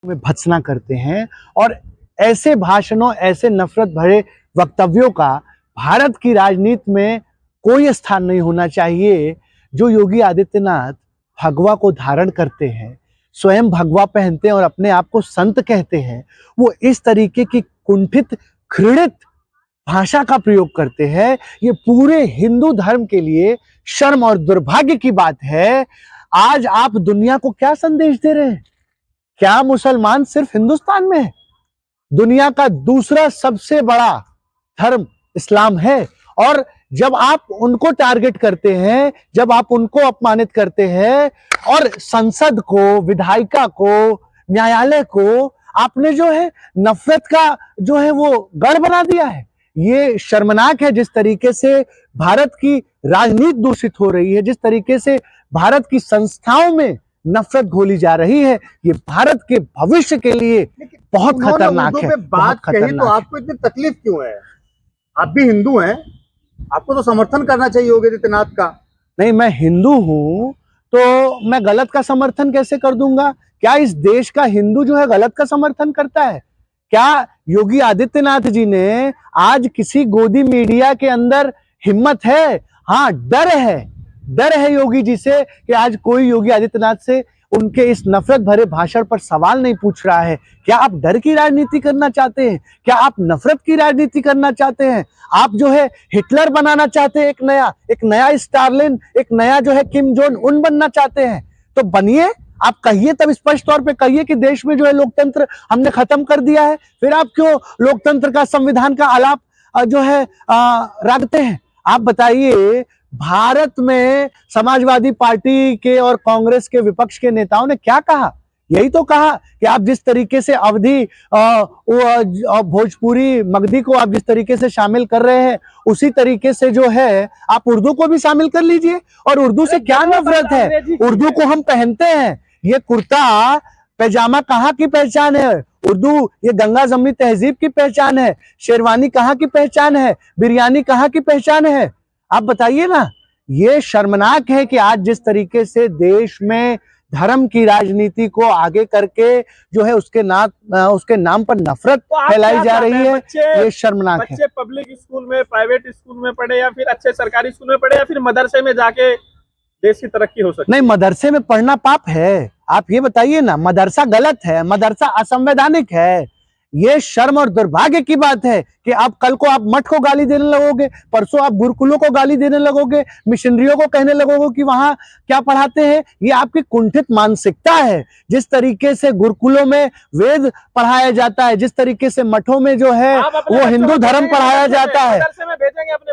में भत्सना करते हैं और ऐसे भाषणों, ऐसे नफरत भरे वक्तव्यों का भारत की राजनीति में कोई स्थान नहीं होना चाहिए। जो योगी आदित्यनाथ भगवा को धारण करते हैं, स्वयं भगवा पहनते हैं और अपने आप को संत कहते हैं, वो इस तरीके की कुंठित, घृणित भाषा का प्रयोग करते हैं। ये पूरे हिंदू धर्म के लिए शर्म और दुर्भाग्य की बात है। आज आप दुनिया को क्या संदेश दे रहे हैं? क्या मुसलमान सिर्फ हिंदुस्तान में है? दुनिया का दूसरा सबसे बड़ा धर्म इस्लाम है। और जब आप उनको टारगेट करते हैं, जब आप उनको अपमानित करते हैं और संसद को, विधायिका को, न्यायालय को आपने जो है नफरत का जो है वो गढ़ बना दिया है। ये शर्मनाक है जिस तरीके से भारत की राजनीति दूषित हो रही है, जिस तरीके से भारत की संस्थाओं में नफरत घोली जा रही है। ये भारत के भविष्य के लिए बहुत खतरनाक है। बात कही तो आपको इतनी तकलीफ क्यों है? आप भी हिंदू हैं, आपको तो समर्थन करना चाहिए योगी आदित्यनाथ का। नहीं, मैं हिंदू हूं तो मैं गलत का समर्थन कैसे कर दूंगा? क्या इस देश का हिंदू जो है गलत का समर्थन करता है? क्या योगी आदित्यनाथ जी ने आज किसी गोदी मीडिया के अंदर हिम्मत है? हाँ, डर है योगी जी से कि आज कोई योगी आदित्यनाथ से उनके इस नफरत भरे भाषण पर सवाल नहीं पूछ रहा है। क्या आप डर की राजनीति करना चाहते हैं? क्या आप नफरत की राजनीति करना चाहते हैं? आप जो है हिटलर बनाना चाहते हैं, एक नया स्टालिन, एक नया जो है किम जोंग उन बनना चाहते हैं? तो बनिए, आप कहिए, तब स्पष्ट तौर पे कहिए कि देश में जो है लोकतंत्र हमने खत्म कर दिया है। फिर आप क्यों लोकतंत्र का, संविधान का आलाप जो है रखते हैं? आप बताइए, भारत में समाजवादी पार्टी के और कांग्रेस के विपक्ष के नेताओं ने क्या कहा? यही तो कहा कि आप जिस तरीके से अवधी भोजपुरी, मगधी को आप जिस तरीके से शामिल कर रहे हैं, उसी तरीके से जो है आप उर्दू को भी शामिल कर लीजिए। और उर्दू से क्या नफरत है? उर्दू को हम पहनते हैं। ये कुर्ता पैजामा कहाँ की पहचान है? उर्दू, ये गंगा जमनी तहजीब की पहचान है। शेरवानी कहाँ की पहचान है? बिरयानी कहाँ की पहचान है? आप बताइए ना। ये शर्मनाक है कि आज जिस तरीके से देश में धर्म की राजनीति को आगे करके जो है उसके नाम पर नफरत फैलाई जा रही है। ये शर्मनाक है। बच्चे पब्लिक स्कूल में, प्राइवेट स्कूल में पढ़े या फिर अच्छे सरकारी स्कूल में पढ़े या फिर मदरसे में जाके देश की तरक्की हो सकती है? नहीं, मदरसे में पढ़ना पाप है। आप ये बताइए ना, मदरसा गलत है, मदरसा असंवैधानिक है। ये शर्म और दुर्भाग्य की बात है कि आप कल को आप मठ को गाली देने लगोगे, परसों आप गुरुकुलों को गाली देने लगोगे, मिशनरियों को कहने लगोगे कि वहां क्या पढ़ाते हैं। ये आपकी कुंठित मानसिकता है। जिस तरीके से गुरुकुलों में वेद पढ़ाया जाता है, जिस तरीके से मठों में जो है वो हिंदू धर्म पढ़ाया जाता है।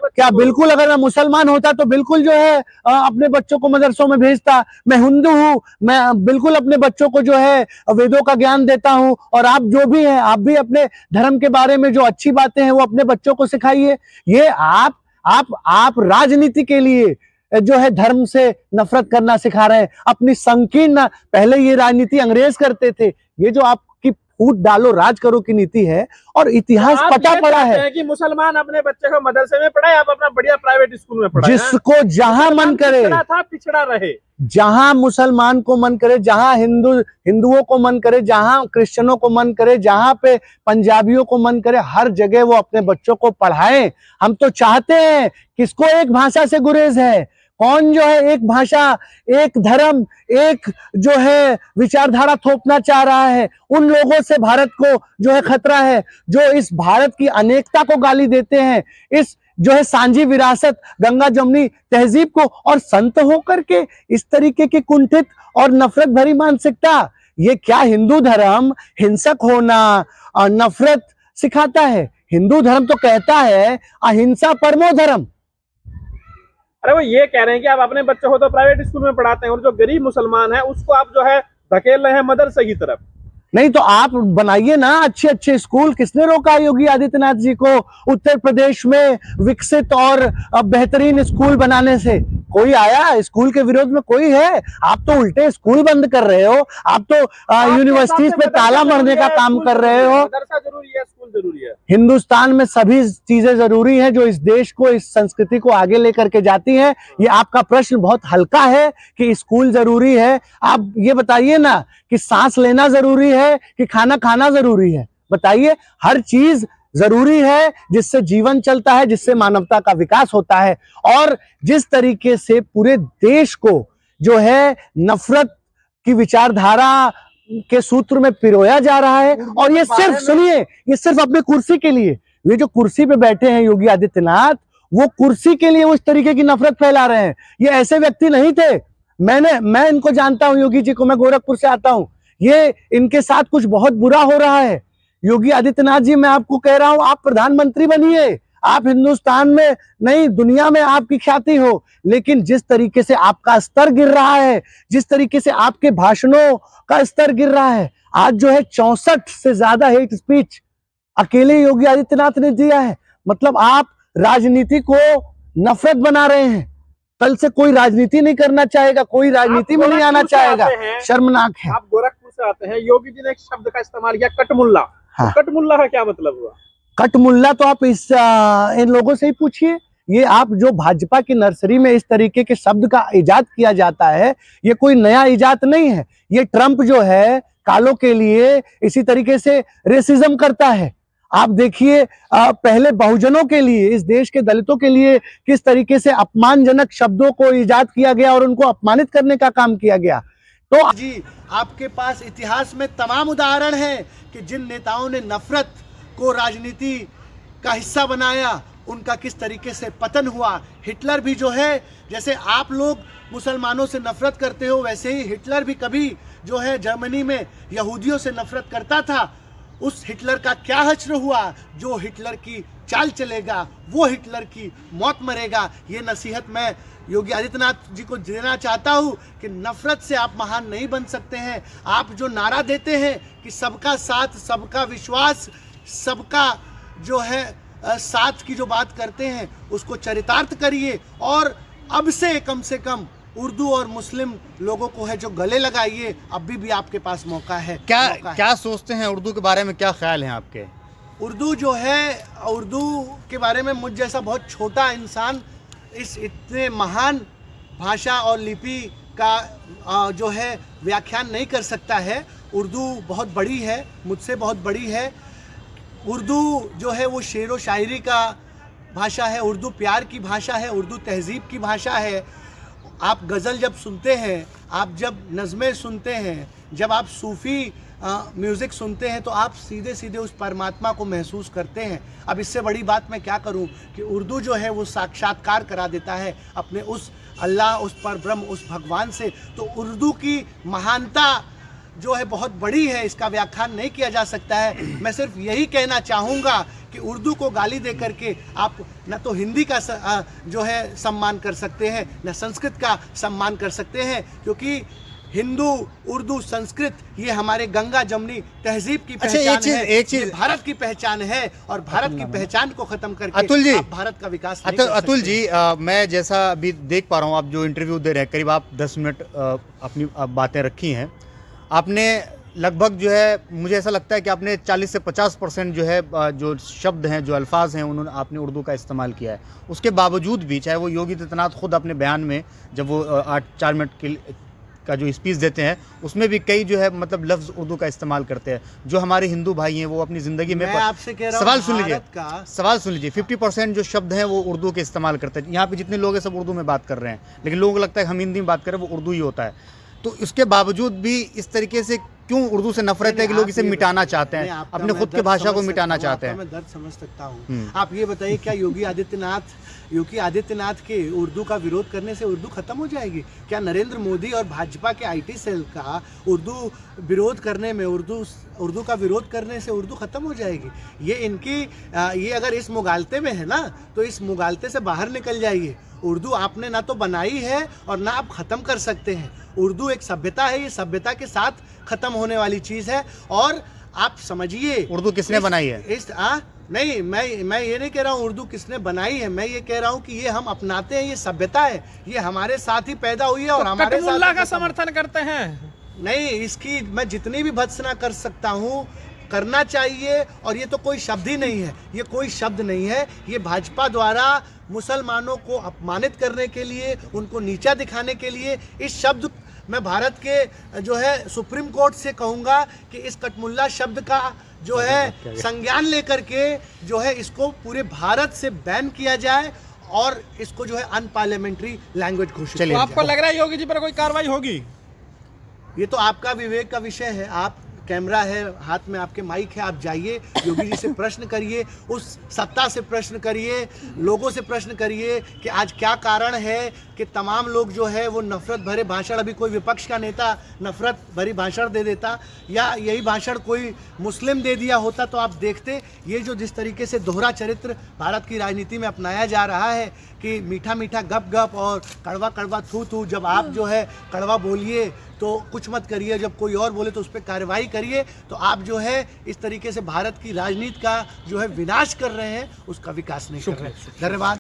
क्या बिल्कुल, अगर मैं मुसलमान होता तो बिल्कुल जो है अपने बच्चों को मदरसों में भेजता। मैं हिंदू हूँ, मैं बिल्कुल अपने बच्चों को जो है वेदों का ज्ञान देता हूँ। और आप जो भी हैं, आप भी अपने धर्म के बारे में जो अच्छी बातें हैं वो अपने बच्चों को सिखाइए। ये आप राजनीति के लिए जो है धर्म से नफरत करना सिखा रहे हैं। अपनी संकीर्ण, पहले ये राजनीति अंग्रेज करते थे, ये जो आपकी फूट डालो राज करो की नीति है और इतिहास पता पड़ा है कि मुसलमान अपने बच्चे को मदरसे में पढ़ाए, आप अपना बढ़िया प्राइवेट स्कूल में पढ़ाए। जिसको जहां मन करे, पिछड़ा रहे, जहां मुसलमान को मन करे, जहां हिंदुओं को मन करे, जहां क्रिश्चियनों को मन करे, जहां पे पंजाबियों को मन करे, हर जगह वो अपने बच्चों को पढ़ाएं। हम तो चाहते हैं, किसको एक भाषा से गुरेज है? कौन जो है एक भाषा, एक धर्म, एक जो है विचारधारा थोपना चाह रहा है? उन लोगों से भारत को जो है खतरा है, जो इस भारत की अनेकता को गाली देते हैं, इस जो है सांझी विरासत, गंगा जमुनी तहजीब को, और संत होकर के इस तरीके की कुंठित और नफरत भरी मानसिकता। ये क्या हिंदू धर्म हिंसक होना और नफरत सिखाता है? हिंदू धर्म तो कहता है अहिंसा परमो धर्म। अरे वो ये कह रहे हैं कि आप अपने बच्चों को तो प्राइवेट स्कूल में पढ़ाते हैं और जो गरीब मुसलमान है उसको आप जो है धकेल रहे हैं मदरसे की तरफ। नहीं तो आप बनाइए ना अच्छे स्कूल। किसने रोका योगी आदित्यनाथ जी को उत्तर प्रदेश में विकसित और बेहतरीन स्कूल बनाने से? कोई आया स्कूल के विरोध में? कोई है? आप तो उल्टे स्कूल बंद कर रहे हो। आप तो यूनिवर्सिटीज पे ताला मारने का काम कर रहे हो। मदरसा जरूरी है, स्कूल जरूरी है। हिंदुस्तान में सभी चीजें जरूरी हैं जो इस देश को, इस संस्कृति को आगे लेकर के जाती हैं। ये आपका प्रश्न बहुत हल्का है कि स्कूल जरूरी है। आप ये बताइए ना कि सांस लेना जरूरी है है कि खाना खाना जरूरी है? बताइए, हर चीज जरूरी है जिससे जीवन चलता है, जिससे मानवता का विकास होता है। और जिस तरीके से पूरे देश को जो है नफरत की विचारधारा के सूत्र में पिरोया जा रहा है, और ये सिर्फ सुनिए, ये सिर्फ अपनी कुर्सी के लिए, ये जो कुर्सी पे बैठे हैं योगी आदित्यनाथ, वो कुर्सी के लिए उस तरीके की नफरत फैला रहे हैं। ये ऐसे व्यक्ति नहीं थे। मैं इनको जानता हूं, योगी जी को, मैं गोरखपुर से आता हूं। ये इनके साथ कुछ बहुत बुरा हो रहा है। योगी आदित्यनाथ जी, मैं आपको कह रहा हूं, आप प्रधानमंत्री बनिए, आप हिंदुस्तान में नहीं दुनिया में आपकी ख्याति हो, लेकिन जिस तरीके से आपका स्तर गिर रहा है, जिस तरीके से आपके भाषणों का स्तर गिर रहा है, आज जो है 64 से ज्यादा हेट स्पीच अकेले योगी आदित्यनाथ ने दिया है। मतलब आप राजनीति को नफरत बना रहे हैं। कल से कोई राजनीति नहीं करना चाहेगा, कोई राजनीति में नहीं आना चाहेगा। शर्मनाक है। आप गोरखपुर से आते हैं, योगी जी ने एक शब्द का इस्तेमाल किया, कटमुल्ला। हाँ। कटमुल्ला का क्या मतलब हुआ? कटमुल्ला तो आप इन लोगों से ही पूछिए। ये आप जो भाजपा की नर्सरी में इस तरीके के शब्द का इजाद किया जाता है, ये कोई नया इजाद नहीं है। ये ट्रंप जो है कालों के लिए इसी तरीके से रेसिज्म करता है। आप देखिए, पहले बहुजनों के लिए, इस देश के दलितों के लिए किस तरीके से अपमानजनक शब्दों को इजाद किया गया और उनको अपमानित करने का काम किया गया। तो जी, आपके पास इतिहास में तमाम उदाहरण हैं कि जिन नेताओं ने नफरत को राजनीति का हिस्सा बनाया, उनका किस तरीके से पतन हुआ। हिटलर भी जो है, जैसे आप लोग मुसलमानों से नफरत करते हो, वैसे ही हिटलर भी कभी जो है जर्मनी में यहूदियों से नफरत करता था। उस हिटलर का क्या हश्र हुआ? जो हिटलर की चाल चलेगा वो हिटलर की मौत मरेगा। ये नसीहत मैं योगी आदित्यनाथ जी को देना चाहता हूँ कि नफरत से आप महान नहीं बन सकते हैं। आप जो नारा देते हैं कि सबका साथ, सबका विश्वास, सबका जो है साथ की जो बात करते हैं, उसको चरितार्थ करिए। और अब से कम उर्दू और मुस्लिम लोगों को है जो गले लगाइए। अभी भी आपके पास मौका है। क्या सोचते हैं उर्दू के बारे में, क्या ख्याल है आपके? उर्दू जो है, उर्दू के बारे में मुझ जैसा बहुत छोटा इंसान इस इतने महान भाषा और लिपि का जो है व्याख्यान नहीं कर सकता है। उर्दू बहुत बड़ी है, मुझसे बहुत बड़ी है। उर्दू जो है वो शेर व शायरी का भाषा है, उर्दू प्यार की भाषा है, उर्दू तहजीब की भाषा है। आप गज़ल जब सुनते हैं, आप जब नज़में सुनते हैं, जब आप सूफ़ी म्यूज़िक सुनते हैं, तो आप सीधे सीधे उस परमात्मा को महसूस करते हैं। अब इससे बड़ी बात मैं क्या करूं कि उर्दू जो है वो साक्षात्कार करा देता है अपने उस अल्लाह, उस परब्रह्म, उस भगवान से। तो उर्दू की महानता जो है बहुत बड़ी है, इसका व्याख्यान नहीं किया जा सकता है। मैं सिर्फ यही कहना चाहूँगा कि उर्दू को गाली दे करके आप न तो हिंदी का जो है सम्मान कर सकते हैं, न संस्कृत का सम्मान कर सकते हैं, क्योंकि हिंदू, उर्दू, संस्कृत ये हमारे गंगा जमुनी तहजीब की पहचान है। एक चीज भारत की पहचान है, और भारत की पहचान को खत्म करके अतुल जी, आप भारत का विकास नहीं कर सकते। अतुल जी, मैं जैसा अभी देख पा रहा हूँ, आप जो इंटरव्यू दे रहे हैं, करीब आप 10 मिनट अपनी बातें रखी हैं। आपने लगभग जो है, मुझे ऐसा लगता है कि आपने 40 से 50% जो है जो शब्द हैं, जो अल्फाज हैं, उन्होंने आपने उर्दू का इस्तेमाल किया है। उसके बावजूद भी, चाहे वो योगी आदित्यनाथ खुद अपने बयान में जब वो 4 मिनट का जो स्पीच देते हैं, उसमें भी कई जो है मतलब लफ्ज़ उर्दू का इस्तेमाल करते हैं। जो हमारे हिंदू भाई हैं वो अपनी ज़िंदगी में, आपसे कह रहा हूं, सवाल सुन लीजिए, 50% जो शब्द हैं वो उर्दू के इस्तेमाल करते हैं। यहाँ पे जितने लोग हैं सब उर्दू में बात कर रहे हैं, लेकिन लोगों को लगता है हम हिंदी में बात करें, वो उर्दू ही होता है। तो इसके बावजूद भी इस तरीके से क्यों उर्दू से नफरत है कि लोग इसे मिटाना चाहते हैं, अपने खुद की भाषा को मिटाना चाहते हैं? मैं दर्द समझ सकता हूँ। आप ये बताइए, क्या योगी आदित्यनाथ के उर्दू का विरोध करने से उर्दू खत्म हो जाएगी? क्या नरेंद्र मोदी और भाजपा के IT सेल का उर्दू विरोध करने में, उर्दू का विरोध करने से उर्दू खत्म हो जाएगी? ये अगर इस मुगालते में है ना, तो इस मुगालते से बाहर निकल जाइए। उर्दू आपने ना तो बनाई है और ना आप ख़त्म कर सकते हैं। उर्दू एक सभ्यता है, ये सभ्यता के साथ ख़त्म होने वाली चीज़ है। और आप समझिए, उर्दू किसने बनाई है? नहीं, मैं ये नहीं कह रहा हूँ उर्दू किसने बनाई है, मैं ये कह रहा हूँ कि ये हम अपनाते हैं, ये सभ्यता है, ये हमारे साथ ही पैदा हुई है। और हमारे कटमुल्ला का समर्थन करते हैं? नहीं, इसकी मैं जितनी भी भर्त्सना कर सकता हूँ करना चाहिए। और ये तो कोई शब्द ही नहीं है, ये कोई शब्द नहीं है। ये भाजपा द्वारा मुसलमानों को अपमानित करने के लिए, उनको नीचा दिखाने के लिए इस शब्द मैं भारत के जो है सुप्रीम कोर्ट से कहूँगा कि इस कटमुल्ला शब्द का जो है संज्ञान लेकर के जो है इसको पूरे भारत से बैन किया जाए और इसको जो है अनपार्लियामेंट्री लैंग्वेज घोषित तो किया आपको जाए। लग रहा है योगी जी पर कोई कार्रवाई होगी? ये तो आपका विवेक का विषय है। आप कैमरा है हाथ में, आपके माइक है, आप जाइए योगी जी से प्रश्न करिए, उस सत्ता से प्रश्न करिए, लोगों से प्रश्न करिए कि आज क्या कारण है कि तमाम लोग जो है वो नफरत भरे भाषण, अभी कोई विपक्ष का नेता नफरत भरी भाषण दे देता या यही भाषण कोई मुस्लिम दे दिया होता तो आप देखते। ये जो जिस तरीके से दोहरा चरित्र भारत की राजनीति में अपनाया जा रहा है कि मीठा मीठा गप गप और कड़वा कड़वा थू थू, जब आप जो है कड़वा बोलिए तो कुछ मत करिए, जब कोई और बोले तो उस पर कार्रवाई करिए, तो आप जो है इस तरीके से भारत की राजनीति का जो है विनाश कर रहे हैं, उसका विकास नहीं कर रहे हैं। धन्यवाद।